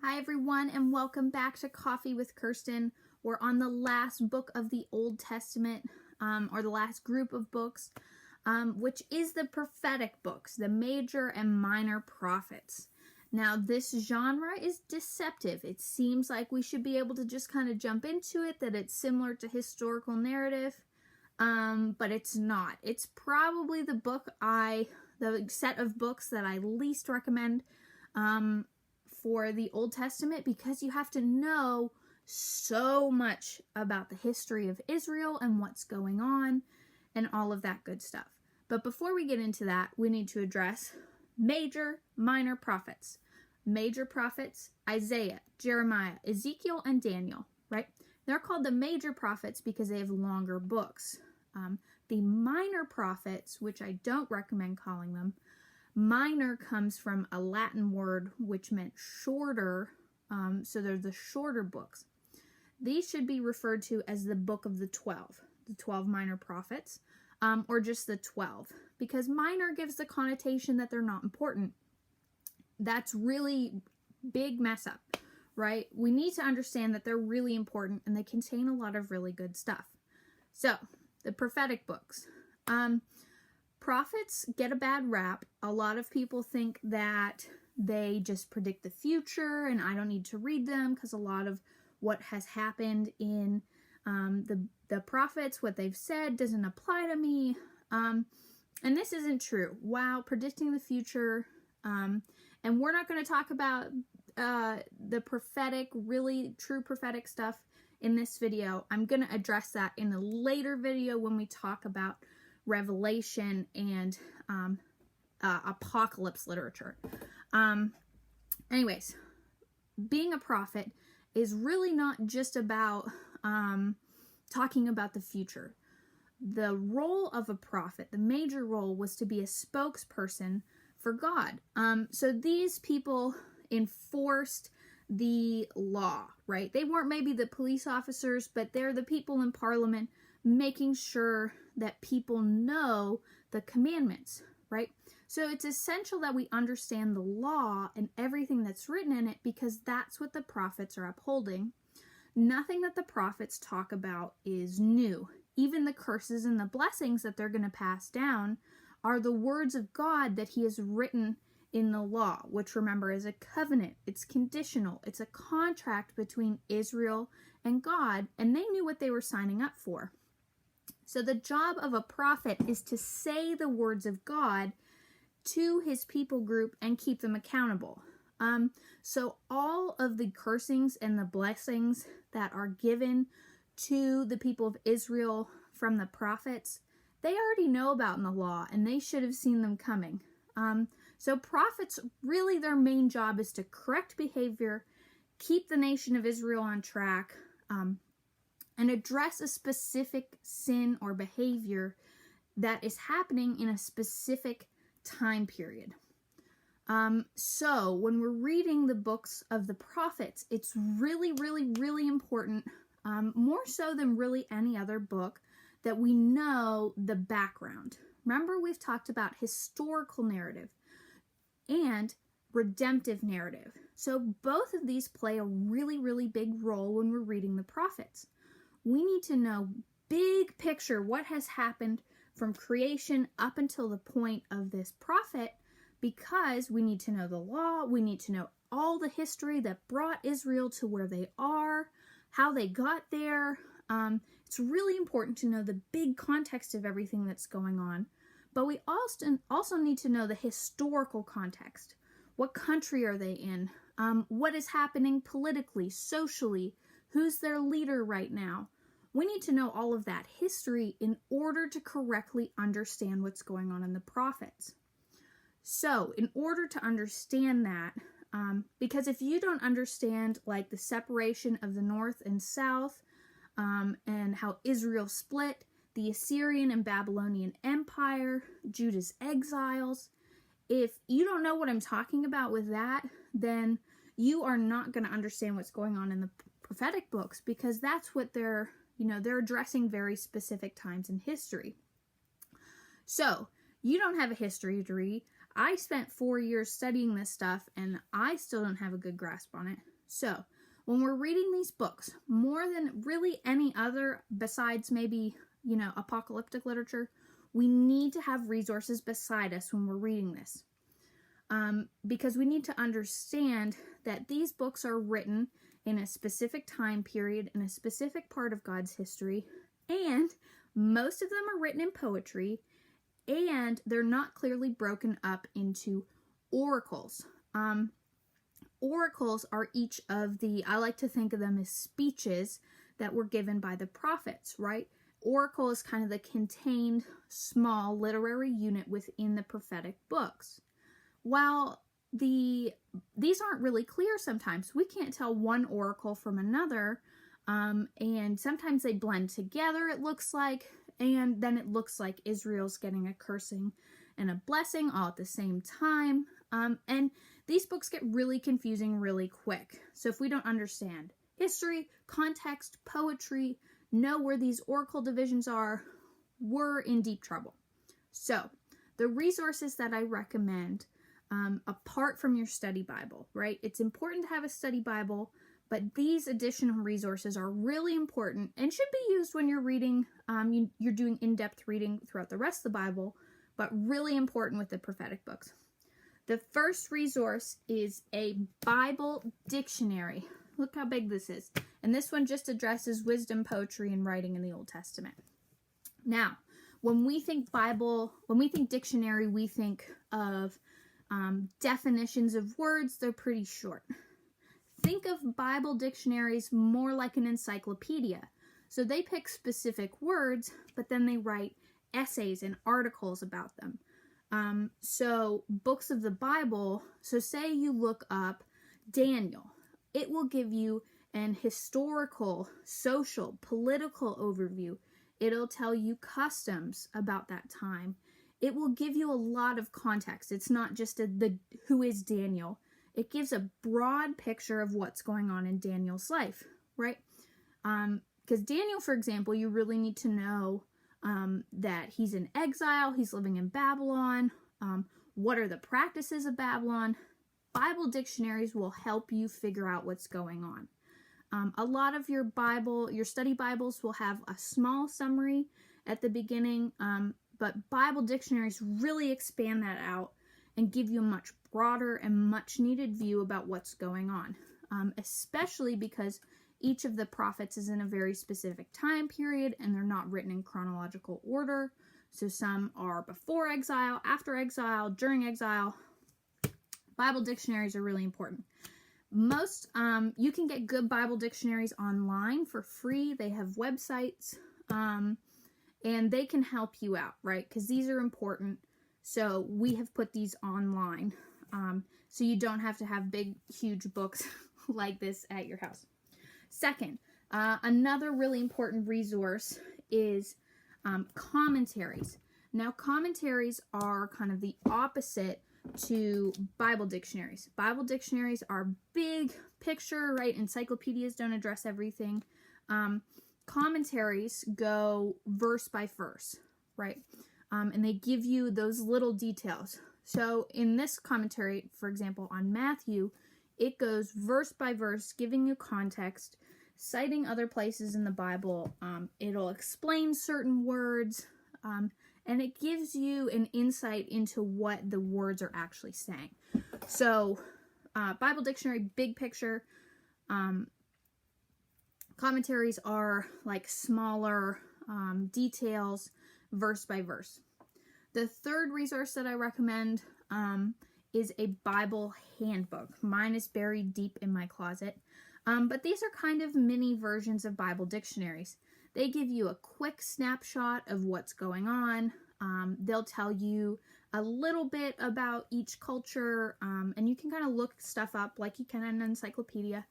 Hi everyone, and welcome back to Coffee with Kirsten. We're on the last book of the Old Testament, or the last group of books, which is the prophetic books, the major and minor prophets. Now, this genre is deceptive. It seems like we should be able to just kind of jump into it, that it's similar to historical narrative, but it's not. It's probably the set of books that I least recommend, for the Old Testament, because you have to know so much about the history of Israel and what's going on and all of that good stuff. But before we get into that, we need to address major, minor prophets. Major prophets: Isaiah, Jeremiah, Ezekiel, and Daniel, right? They're called the major prophets because they have longer books. The minor prophets, which I don't recommend calling them, minor comes from a Latin word which meant shorter, so they're the shorter books. These should be referred to as the book of the 12 minor prophets, or just the 12, because minor gives the connotation that they're not important. That's really big mess up, right? We need to understand that they're really important and they contain a lot of really good stuff. So, the prophetic books. Prophets get a bad rap. A lot of people think that they just predict the future and I don't need to read them because a lot of what has happened in the prophets, what they've said, doesn't apply to me. And this isn't true. While predicting the future, and we're not going to talk about the prophetic, really true prophetic stuff in this video. I'm going to address that in a later video when we talk about Revelation and apocalypse literature. Anyways, being a prophet is really not just about talking about the future. The role of a prophet, the major role, was to be a spokesperson for God. So these people enforced the law, right? They weren't maybe the police officers, but they're the people in Parliament making sure that people know the commandments, right? So it's essential that we understand the law and everything that's written in it, because that's what the prophets are upholding. Nothing that the prophets talk about is new. Even the curses and the blessings that they're going to pass down are the words of God that he has written in the law, which, remember, is a covenant. It's conditional. It's a contract between Israel and God, and they knew what they were signing up for. So the job of a prophet is to say the words of God to his people group and keep them accountable. So all of the cursings and the blessings that are given to the people of Israel from the prophets, they already know about in the law, and they should have seen them coming. So prophets, really their main job is to correct behavior, keep the nation of Israel on track, and address a specific sin or behavior that is happening in a specific time period. So when we're reading the books of the prophets, it's really, really, really important, more so than really any other book, that we know the background. Remember, we've talked about historical narrative and redemptive narrative. So both of these play a really, really big role when we're reading the prophets. We need to know big picture what has happened from creation up until the point of this prophet, because we need to know the law, we need to know all the history that brought Israel to where they are, how they got there. It's really important to know the big context of everything that's going on, but we also need to know the historical context. What country are they in? What is happening politically, socially? Who's their leader right now? We need to know all of that history in order to correctly understand what's going on in the prophets. So, in order to understand that, because if you don't understand like the separation of the north and south, and how Israel split, the Assyrian and Babylonian Empire, Judah's exiles, if you don't know what I'm talking about with that, then you are not going to understand what's going on in the prophetic books, because that's what they're addressing very specific times in history. So, you don't have a history degree. I spent 4 years studying this stuff and I still don't have a good grasp on it. So when we're reading these books, more than really any other besides maybe, apocalyptic literature, we need to have resources beside us when we're reading this. Because we need to understand that these books are written in a specific time period, in a specific part of God's history, and most of them are written in poetry, and they're not clearly broken up into oracles. Oracles are each of I like to think of them as speeches that were given by the prophets, right? Oracle is kind of the contained small literary unit within the prophetic books. While these aren't really clear sometimes, we can't tell one oracle from another, and sometimes they blend together, it looks like, and then it looks like Israel's getting a cursing and a blessing all at the same time, and these books get really confusing really quick. So if we don't understand history, context, poetry, know where these oracle divisions are, we're in deep trouble. So the resources that I recommend, apart from your study Bible, right? It's important to have a study Bible, but these additional resources are really important and should be used when you're reading, you're doing in-depth reading throughout the rest of the Bible, but really important with the prophetic books. The first resource is a Bible dictionary. Look how big this is. And this one just addresses wisdom, poetry, and writing in the Old Testament. Now, when we think dictionary, we think of definitions of words. They're pretty short. Think of Bible dictionaries more like an encyclopedia. So they pick specific words, but then they write essays and articles about them. So books of the Bible, so say you look up Daniel, it will give you an historical, social, political overview. It'll tell you customs about that time. It will give you a lot of context. It's not just who is Daniel. It gives a broad picture of what's going on in Daniel's life, right? Because Daniel, for example, you really need to know that he's in exile, he's living in Babylon. What are the practices of Babylon? Bible dictionaries will help you figure out what's going on. A lot of your study Bibles will have a small summary at the beginning, but Bible dictionaries really expand that out and give you a much broader and much needed view about what's going on, especially because each of the prophets is in a very specific time period and they're not written in chronological order. So some are before exile, after exile, during exile. Bible dictionaries are really important. Most, you can get good Bible dictionaries online for free. They have websites, and they can help you out, right? Because these are important. So we have put these online, so you don't have to have big, huge books like this at your house. Second, another really important resource is commentaries. Now, commentaries are kind of the opposite to Bible dictionaries. Bible dictionaries are big picture, right? Encyclopedias don't address everything. Commentaries go verse by verse, right? And they give you those little details. So in this commentary, for example, on Matthew, it goes verse by verse, giving you context, citing other places in the Bible. It'll explain certain words, and it gives you an insight into what the words are actually saying. So, Bible dictionary, big picture. Commentaries are like smaller details, verse by verse. The third resource that I recommend is a Bible handbook. Mine is buried deep in my closet. But these are kind of mini versions of Bible dictionaries. They give you a quick snapshot of what's going on. They'll tell you a little bit about each culture, and you can kind of look stuff up like you can in an encyclopedia.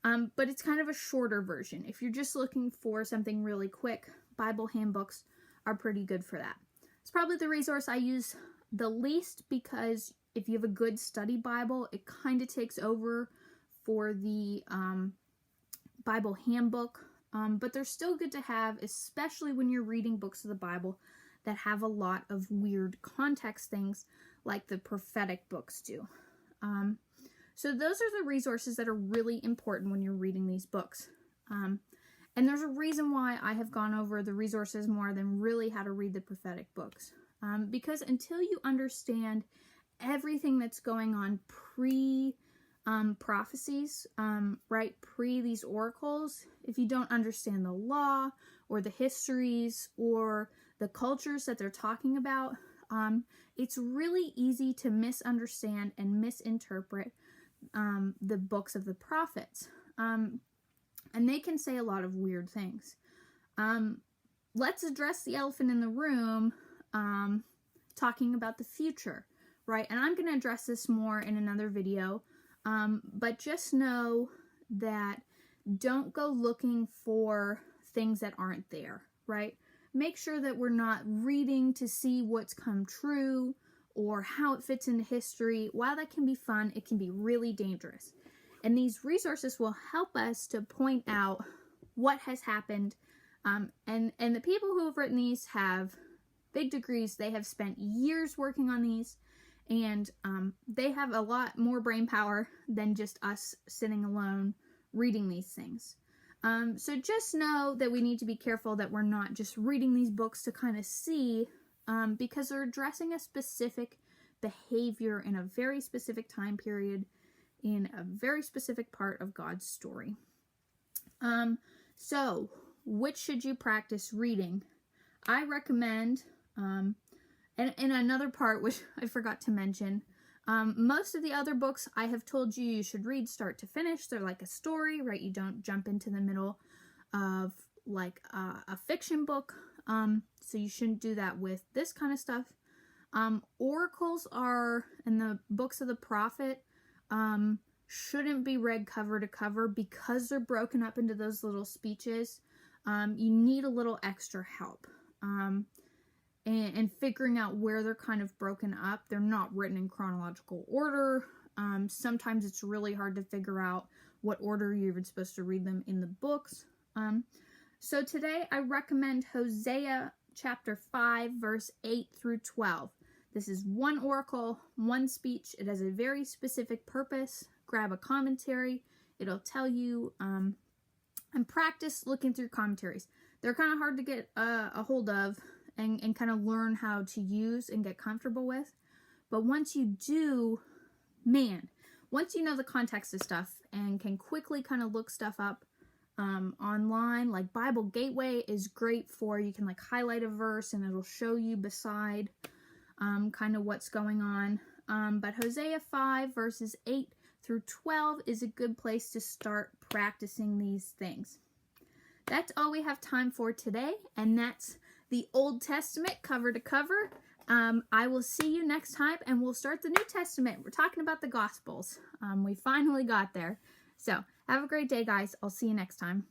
But it's kind of a shorter version. If you're just looking for something really quick, Bible handbooks are pretty good for that. It's probably the resource I use the least because if you have a good study Bible, it kind of takes over for the Bible handbook. But they're still good to have, especially when you're reading books of the Bible that have a lot of weird context things like the prophetic books do. So those are the resources that are really important when you're reading these books. And there's a reason why I have gone over the resources more than really how to read the prophetic books. Because until you understand everything that's going on prophecies, right, pre these oracles, if you don't understand the law or the histories or the cultures that they're talking about, it's really easy to misunderstand and misinterpret the books of the prophets. And they can say a lot of weird things. Let's address the elephant in the room, talking about the future, right? And I'm going to address this more in another video, but just know that don't go looking for things that aren't there, right? Make sure that we're not reading to see what's come true or how it fits into history. While that can be fun, it can be really dangerous. And these resources will help us to point out what has happened. And the people who have written these have big degrees. They have spent years working on these. And they have a lot more brain power than just us sitting alone reading these things. So just know that we need to be careful that we're not just reading these books to kind of see, because they're addressing a specific behavior in a very specific time period in a very specific part of God's story. So which should you practice reading? I recommend, and another part which I forgot to mention, most of the other books I have told you should read start to finish. They're like a story, right? You don't jump into the middle of like a fiction book. So you shouldn't do that with this kind of stuff. Oracles are, and the books of the prophet, shouldn't be read cover to cover because they're broken up into those little speeches. You need a little extra help. And figuring out where they're kind of broken up. They're not written in chronological order. Sometimes it's really hard to figure out what order you're even supposed to read them in the books. So today I recommend Hosea chapter 5, verse 8 through 12. This is one oracle, one speech. It has a very specific purpose. Grab a commentary. It'll tell you, and practice looking through commentaries. They're kind of hard to get a hold of and kind of learn how to use and get comfortable with. But once you do, man, once you know the context of stuff and can quickly kind of look stuff up online, like Bible Gateway is great for, you can like highlight a verse and it'll show you beside kind of what's going on. But Hosea 5 verses 8 through 12 is a good place to start practicing these things. That's all we have time for today, and that's the Old Testament cover to cover. I will see you next time, and we'll start the New Testament. We're talking about the Gospels. We finally got there. So have a great day, guys. I'll see you next time.